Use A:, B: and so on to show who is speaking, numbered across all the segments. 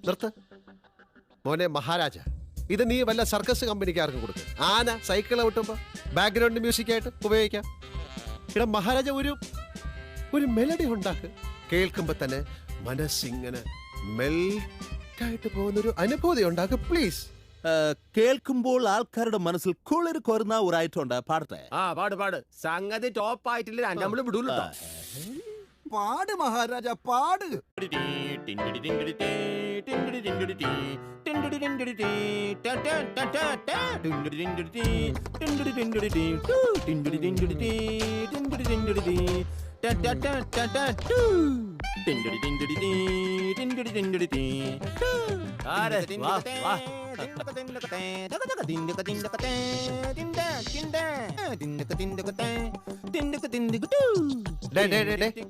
A: നിർത്ത് മോനെ മഹാരാജ. ഇത് നീ വല്ല സർക്കസ് കമ്പനിക്കാർക്കും കൊടുക്കും. ആന സൈക്കിൾ ഔട്ടുമ്പോ ബാക്ക്ഗ്രൗണ്ട് മ്യൂസിക് ആയിട്ട് ഉപയോഗിക്കാം. ഇവിടെ മഹാരാജ ഒരു മെലഡി ഉണ്ടാക്ക്. കേൾക്കുമ്പോ തന്നെ മനസ്സിങ്ങനെ മെൽറ്റായിട്ട് പോകുന്നൊരു അനുഭൂതി ഉണ്ടാക്ക് പ്ലീസ്.
B: കേൾക്കുമ്പോൾ ആൾക്കാരുടെ മനസ്സിൽ കുളിര് കൊരുന്ന ഒരു ഐറ്റം ഉണ്ട്. പാടട്ടെ?
C: പാട് സംഗതി ടോപ്പ് ആയിട്ടില്ല. നമ്മള് വിടൂല്ലോ.
D: പാട് മഹാരാജ പാട്.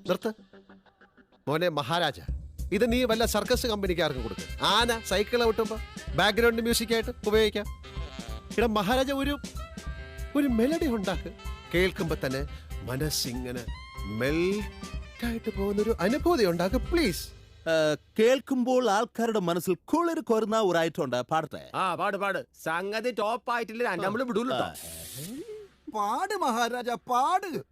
A: നിർത്ത് മോനെ മഹാരാജ. ഇത് നീ വല്ല സർക്കസ് കമ്പനിക്കാർക്കും കൊടുക്കും. ആന സൈക്കിൾ ഔട്ടുമ്പോ ബാക്ക്ഗ്രൗണ്ട് മ്യൂസിക് ആയിട്ട് ഉപയോഗിക്കാം. ഇവിടെ മഹാരാജ ഒരു മെലഡി ഉണ്ടാക്ക്. കേൾക്കുമ്പോ തന്നെ മനസ്സിങ്ങനെ മെൽറ്റായിട്ട് പോകുന്നൊരു അനുഭൂതി ഉണ്ടാക്ക് പ്ലീസ്.
B: കേൾക്കുമ്പോൾ ആൾക്കാരുടെ മനസ്സിൽ കുളിര് കൊരുന്ന ഒരു ഐറ്റം ഉണ്ട്. പാടട്ടെ?
C: പാട് സംഗതി ടോപ്പ് ആയിട്ടില്ല. നമ്മള് വിടൂല്ലോ.
D: പാട് മഹാരാജ പാട്.